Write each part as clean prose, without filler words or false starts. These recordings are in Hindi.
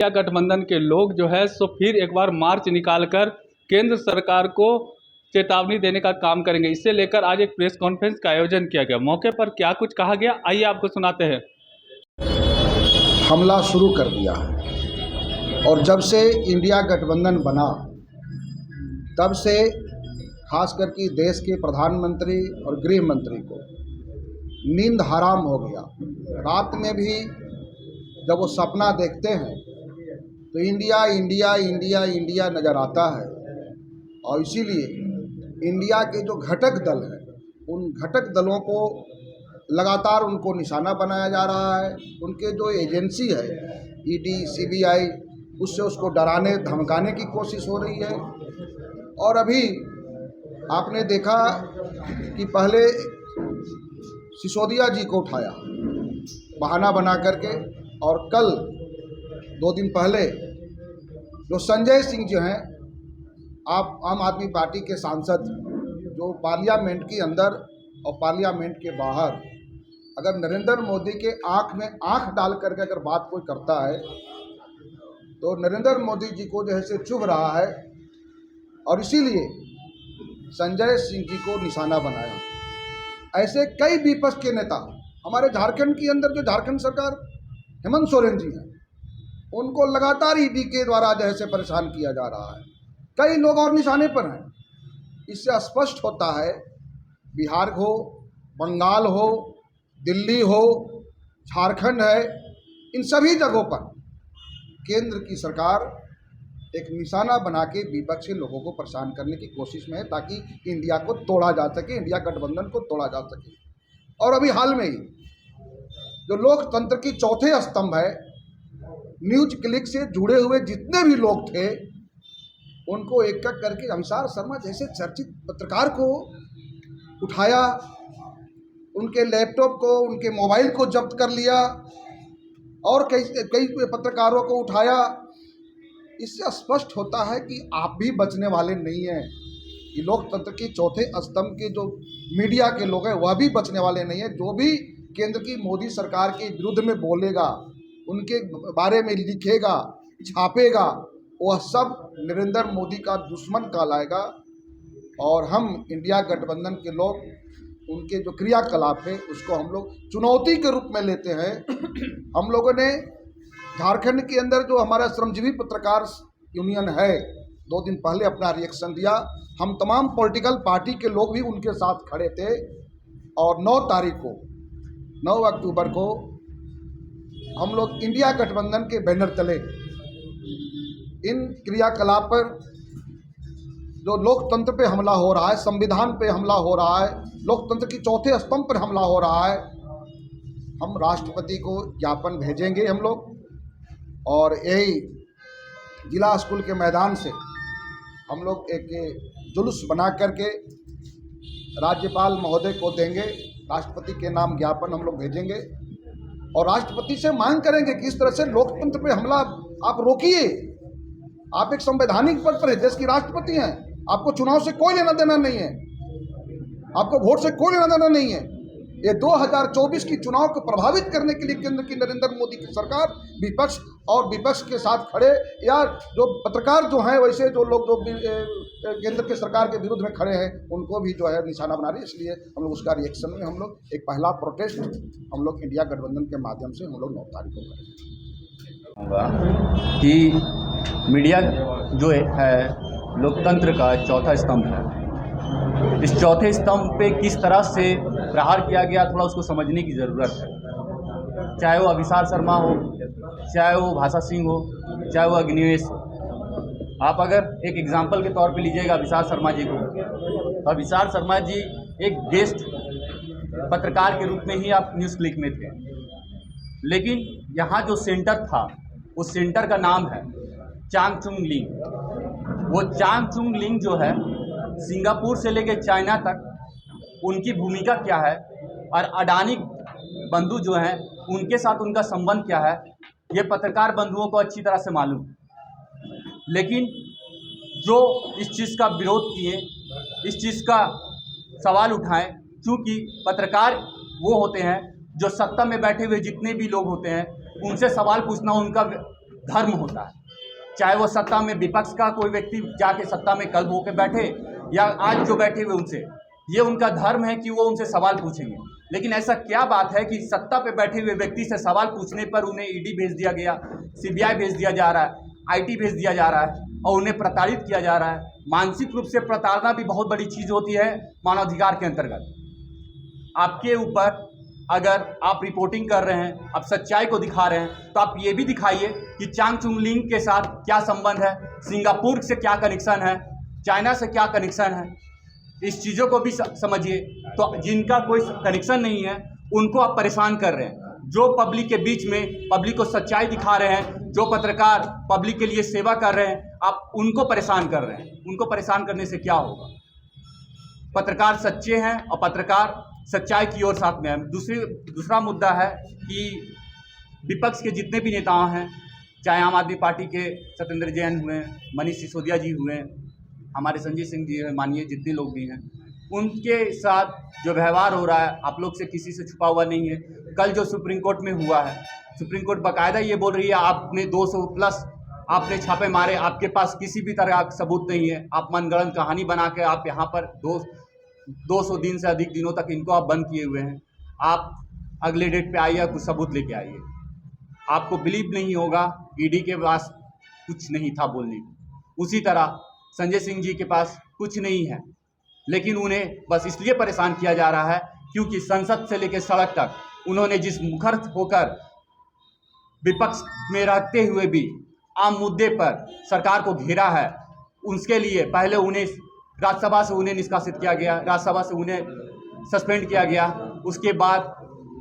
इंडिया गठबंधन के लोग जो है सो फिर एक बार मार्च निकालकर केंद्र सरकार को चेतावनी देने का काम करेंगे। इसे लेकर आज एक प्रेस कॉन्फ्रेंस का आयोजन किया गया। मौके पर क्या कुछ कहा गया, आइए आपको सुनाते हैं। हमला शुरू कर दिया है और जब से इंडिया गठबंधन बना तब से खास करके देश के प्रधानमंत्री और गृह मंत्री को नींद हराम हो गया। रात में भी जब वो सपना देखते हैं तो इंडिया इंडिया इंडिया इंडिया नज़र आता है और इसीलिए इंडिया के जो घटक दल हैं उन घटक दलों को लगातार उनको निशाना बनाया जा रहा है। उनके जो एजेंसी है ईडी, सीबीआई, उससे उसको डराने धमकाने की कोशिश हो रही है। और अभी आपने देखा कि पहले सिसोदिया जी को उठाया बहाना बना करके, और कल 2 दिन पहले जो संजय सिंह जो हैं आप आम आदमी पार्टी के सांसद, जो पार्लियामेंट के अंदर और पार्लियामेंट के बाहर अगर नरेंद्र मोदी के आंख में आंख डाल करके अगर बात कोई करता है तो नरेंद्र मोदी जी को जो है से चुभ रहा है, और इसीलिए संजय सिंह जी को निशाना बनाया। ऐसे कई विपक्ष के नेता हमारे झारखंड के अंदर, जो झारखंड सरकार हेमंत सोरेन जी हैं, उनको लगातार ईडी के द्वारा जो है से परेशान किया जा रहा है। कई लोग और निशाने पर हैं। इससे स्पष्ट होता है बिहार हो, बंगाल हो, दिल्ली हो, झारखंड है, इन सभी जगहों पर केंद्र की सरकार एक निशाना बना के विपक्षी लोगों को परेशान करने की कोशिश में है, ताकि इंडिया को तोड़ा जा सके, इंडिया गठबंधन को तोड़ा जा सके। और अभी हाल में ही जो लोकतंत्र की चौथे स्तंभ है, न्यूज क्लिक से जुड़े हुए जितने भी लोग थे उनको एक एक करके अमिताभ शर्मा जैसे चर्चित पत्रकार को उठाया, उनके लैपटॉप को, उनके मोबाइल को जब्त कर लिया और कई पत्रकारों को उठाया। इससे स्पष्ट होता है कि आप भी बचने वाले नहीं हैं। ये लोकतंत्र की चौथे स्तंभ के जो मीडिया के लोग हैं वह भी बचने वाले नहीं हैं। जो भी केंद्र की मोदी सरकार के विरुद्ध में बोलेगा, उनके बारे में लिखेगा, छापेगा, वह सब नरेंद्र मोदी का दुश्मन कहलाएगा। और हम इंडिया गठबंधन के लोग उनके जो क्रियाकलाप है उसको हम लोग चुनौती के रूप में लेते हैं। हम लोगों ने झारखंड के अंदर जो हमारा श्रमजीवी पत्रकार यूनियन है, 2 दिन पहले अपना रिएक्शन दिया। हम तमाम पॉलिटिकल पार्टी के लोग भी उनके साथ खड़े थे और 9 तारीख को, 9 अक्टूबर को हम लोग इंडिया गठबंधन के बैनर तले इन क्रियाकलाप पर, जो लोकतंत्र पे हमला हो रहा है, संविधान पे हमला हो रहा है, लोकतंत्र की चौथे स्तंभ पर हमला हो रहा है, हम राष्ट्रपति को ज्ञापन भेजेंगे हम लोग। और यही जिला स्कूल के मैदान से हम लोग एक जुलूस बना करके राज्यपाल महोदय को देंगे, राष्ट्रपति के नाम ज्ञापन हम लोग भेजेंगे और राष्ट्रपति से मांग करेंगे कि इस तरह से लोकतंत्र पे हमला आप रोकिए। आप एक संवैधानिक पद पर देश की राष्ट्रपति हैं, आपको चुनाव से कोई लेना देना नहीं है, आपको वोट से कोई लेना देना नहीं है। ये 2024 की चुनाव को प्रभावित करने के लिए केंद्र की नरेंद्र मोदी की सरकार विपक्ष के साथ खड़े, या जो पत्रकार जो हैं, वैसे जो लोग जो केंद्र के सरकार के विरुद्ध में खड़े हैं उनको भी जो है निशाना बना रही है। इसलिए हम लोग उसका रिएक्शन में हम लोग एक पहला प्रोटेस्ट हम लोग इंडिया गठबंधन के माध्यम से हम लोग 9 तारीख को करेंगे। कि मीडिया जो है लोकतंत्र का चौथा स्तंभ है। इस चौथे स्तंभ पे किस तरह से प्रहार किया गया, थोड़ा उसको समझने की ज़रूरत है। चाहे वो अभिसार शर्मा हो, चाहे वो भाषा सिंह हो, चाहे वो अग्निवेश हो। आप अगर एक एग्जाम्पल के तौर पे लीजिएगा अभिसार शर्मा जी को, तो अभिसार शर्मा जी एक गेस्ट पत्रकार के रूप में ही आप न्यूज़ क्लिक में थे, लेकिन यहाँ जो सेंटर था उस सेंटर का नाम है चांग चुंग लिंग। वो चांग चुंग लिंग जो है सिंगापुर से लेकर चाइना तक उनकी भूमिका क्या है और अडानी बंधु जो हैं उनके साथ उनका संबंध क्या है, ये पत्रकार बंधुओं को अच्छी तरह से मालूम। लेकिन जो इस चीज़ का विरोध किए, इस चीज़ का सवाल उठाएं, क्योंकि पत्रकार वो होते हैं जो सत्ता में बैठे हुए जितने भी लोग होते हैं उनसे सवाल पूछना उनका धर्म होता है, चाहे वो सत्ता में विपक्ष का कोई व्यक्ति जाके सत्ता में कल होकर बैठे या आज जो बैठे हुए उनसे, ये उनका धर्म है कि वो उनसे सवाल पूछेंगे। लेकिन ऐसा क्या बात है कि सत्ता पे बैठे हुए व्यक्ति से सवाल पूछने पर उन्हें ईडी भेज दिया गया, सीबीआई भेज दिया जा रहा है, आईटी भेज दिया जा रहा है और उन्हें प्रताड़ित किया जा रहा है। मानसिक रूप से प्रताड़ना भी बहुत बड़ी चीज़ होती है मानवाधिकार के अंतर्गत। आपके ऊपर अगर आप रिपोर्टिंग कर रहे हैं, आप सच्चाई को दिखा रहे हैं, तो आप ये भी दिखाइए कि चांग चुंग लिंग के साथ क्या संबंध है, सिंगापुर से क्या कनेक्शन है, चाइना से क्या कनेक्शन है, इस चीज़ों को भी समझिए। तो जिनका कोई कनेक्शन नहीं है उनको आप परेशान कर रहे हैं। जो पब्लिक के बीच में पब्लिक को सच्चाई दिखा रहे हैं, जो पत्रकार पब्लिक के लिए सेवा कर रहे हैं, आप उनको परेशान कर रहे हैं। उनको परेशान करने से क्या होगा? पत्रकार सच्चे हैं और पत्रकार सच्चाई की ओर साथ में है। दूसरा मुद्दा है कि विपक्ष के जितने भी नेता हैं, चाहे आम आदमी पार्टी के सत्येंद्र जैन हुए, मनीष सिसोदिया जी हुए, हमारे संजय सिंह जी हैं, मानिए जितने लोग भी हैं, उनके साथ जो व्यवहार हो रहा है आप लोग से किसी से छुपा हुआ नहीं है। कल जो सुप्रीम कोर्ट में हुआ है, सुप्रीम कोर्ट बाकायदा ये बोल रही है आपने 200 प्लस आपने छापे मारे, आपके पास किसी भी तरह का सबूत नहीं है, आप मनगढ़ंत कहानी बना के आप यहाँ पर 200 दिन से अधिक दिनों तक इनको आप बंद किए हुए हैं। आप अगले डेट पे आइए, कुछ सबूत लेके आइए। आपको बिलीव नहीं होगा, ईडी के पास कुछ नहीं था बोलने को। उसी तरह संजय सिंह जी के पास कुछ नहीं है, लेकिन उन्हें बस इसलिए परेशान किया जा रहा है क्योंकि संसद से लेकर सड़क तक उन्होंने जिस मुखर होकर विपक्ष में रहते हुए भी आम मुद्दे पर सरकार को घेरा है, उसके लिए पहले उन्हें राज्यसभा से उन्हें निष्कासित किया गया, राज्यसभा से उन्हें सस्पेंड किया गया। उसके बाद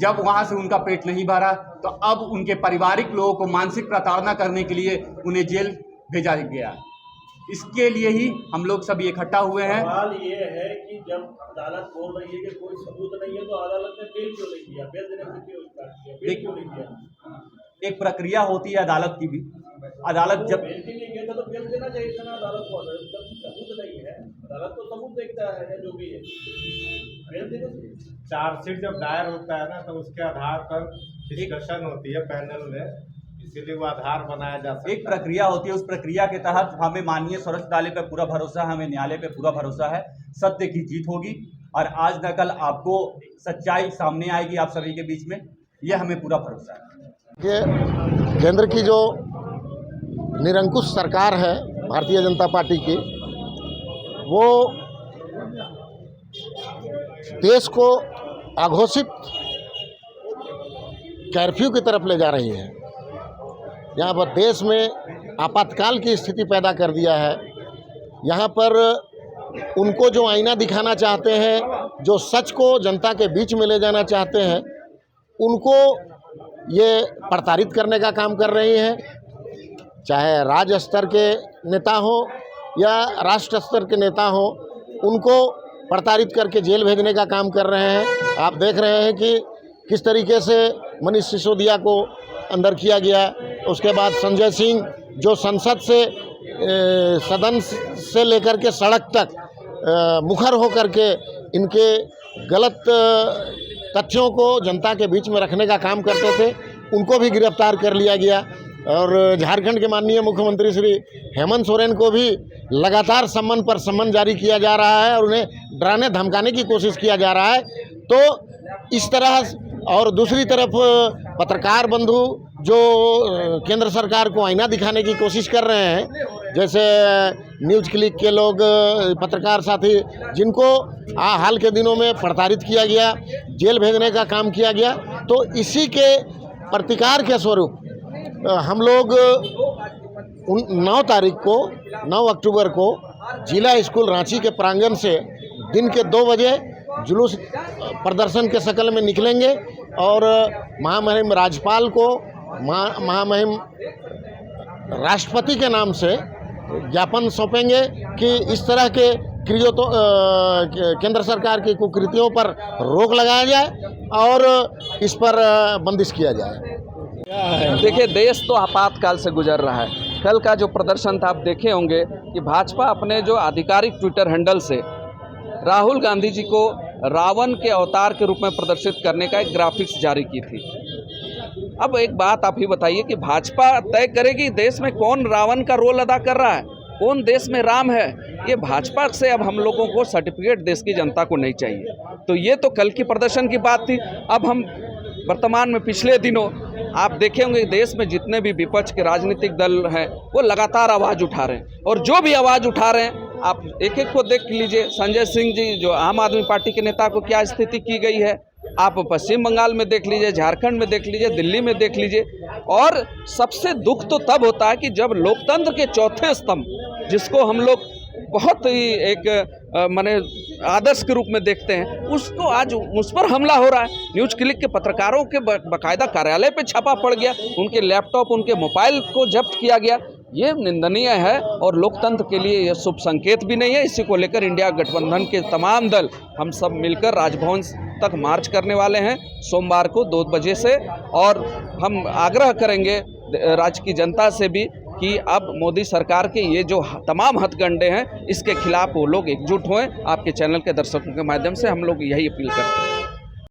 जब वहाँ से उनका पेट नहीं भरा तो अब उनके पारिवारिक लोगों को मानसिक प्रताड़ना करने के लिए उन्हें जेल भेजा गया। इसके लिए ही हम लोग सब इकट्ठा हुए हैं। सवाल ये है कि जब अदालत बोल रही है कि कोई सबूत नहीं है तो अदालत ने बेल क्यों नहीं दिया? बेल देने से क्यों इनकार किया? बेल क्यों नहीं दिया? एक प्रक्रिया होती है अदालत की भी। अदालत जब बेल के लिए गया था तो बेल देना चाहिए था ना अदालत को। जब सबूत नहीं है, अदालत तो सबूत देखता है जो भी है, बेल देना चाहिए। चार्जशीट जब दायर होता है ना तो उसके आधार पर डिस्कशन होती है पैनल में, इसीलिए वो आधार बनाया जा सकता है। एक प्रक्रिया होती है, उस प्रक्रिया के तहत हमें माननीय सर्वोच्च न्यायालय पर पूरा भरोसा है, हमें न्यायालय पर पूरा भरोसा है। सत्य की जीत होगी और आज न कल आपको सच्चाई सामने आएगी आप सभी के बीच में, यह हमें पूरा भरोसा है। कि केंद्र की जो निरंकुश सरकार है भारतीय जनता पार्टी की, वो देश को अघोषित कर्फ्यू की तरफ ले जा रही है। यहाँ पर देश में आपातकाल की स्थिति पैदा कर दिया है। यहाँ पर उनको जो आईना दिखाना चाहते हैं, जो सच को जनता के बीच में ले जाना चाहते हैं, उनको ये प्रताड़ित करने का काम कर रही हैं। चाहे राज्य स्तर के नेता हो या राष्ट्र स्तर के नेता हो, उनको प्रताड़ित करके जेल भेजने का काम कर रहे हैं। आप देख रहे हैं कि किस तरीके से मनीष सिसोदिया को अंदर किया गया। उसके बाद संजय सिंह जो संसद से सदन से लेकर के सड़क तक मुखर होकर के इनके गलत तथ्यों को जनता के बीच में रखने का काम करते थे, उनको भी गिरफ्तार कर लिया गया। और झारखंड के माननीय मुख्यमंत्री श्री हेमंत सोरेन को भी लगातार सम्मन पर सम्मन जारी किया जा रहा है और उन्हें डराने धमकाने की कोशिश किया जा रहा है। तो इस तरह और दूसरी तरफ पत्रकार बंधु जो केंद्र सरकार को आईना दिखाने की कोशिश कर रहे हैं, जैसे न्यूज़ क्लिक के लोग, पत्रकार साथी, जिनको हाल के दिनों में प्रताड़ित किया गया, जेल भेजने का काम किया गया, तो इसी के प्रतिकार के स्वरूप हम लोग 9 तारीख को 9 अक्टूबर को जिला स्कूल रांची के प्रांगण से दिन के 2 बजे जुलूस प्रदर्शन के शक्ल में निकलेंगे और महामहिम राज्यपाल को, महामहिम राष्ट्रपति के नाम से ज्ञापन सौंपेंगे कि इस तरह के केंद्र सरकार की कुकृतियों पर रोक लगाया जाए और इस पर बंदिश किया जाए। देखिए, देश तो आपातकाल से गुजर रहा है। कल का जो प्रदर्शन था, आप देखे होंगे कि भाजपा अपने जो आधिकारिक ट्विटर हैंडल से राहुल गांधी जी को रावण के अवतार के रूप में प्रदर्शित करने का एक ग्राफिक्स जारी की थी। अब एक बात आप ही बताइए कि भाजपा तय करेगी देश में कौन रावण का रोल अदा कर रहा है, कौन देश में राम है। ये भाजपा से अब हम लोगों को सर्टिफिकेट देश की जनता को नहीं चाहिए। तो ये तो कल की प्रदर्शन की बात थी। अब हम वर्तमान में पिछले दिनों आप देखे होंगे देश में जितने भी विपक्ष के राजनीतिक दल हैं वो लगातार आवाज़ उठा रहे हैं, और जो भी आवाज़ उठा रहे हैं आप एक एक को देख लीजिए। संजय सिंह जी जो आम आदमी पार्टी के नेता को क्या स्थिति की गई है, आप पश्चिम बंगाल में देख लीजिए, झारखंड में देख लीजिए, दिल्ली में देख लीजिए। और सबसे दुख तो तब होता है कि जब लोकतंत्र के चौथे स्तंभ, जिसको हम लोग बहुत ही एक माने आदर्श के रूप में देखते हैं, उसको आज उस पर हमला हो रहा है। न्यूज़ क्लिक के पत्रकारों के बाकायदा कार्यालय पे छापा पड़ गया, उनके लैपटॉप, उनके मोबाइल को जब्त किया गया। ये निंदनीय है और लोकतंत्र के लिए यह शुभ संकेत भी नहीं है। इसी को लेकर इंडिया गठबंधन के तमाम दल हम सब मिलकर राजभवन तक मार्च करने वाले हैं सोमवार को 2 बजे से, और हम आग्रह करेंगे राज्य की जनता से भी कि अब मोदी सरकार के ये जो तमाम हथकंडे हैं इसके खिलाफ वो लोग एकजुट हों। आपके चैनल के दर्शकों के माध्यम से हम लोग यही अपील करते हैं।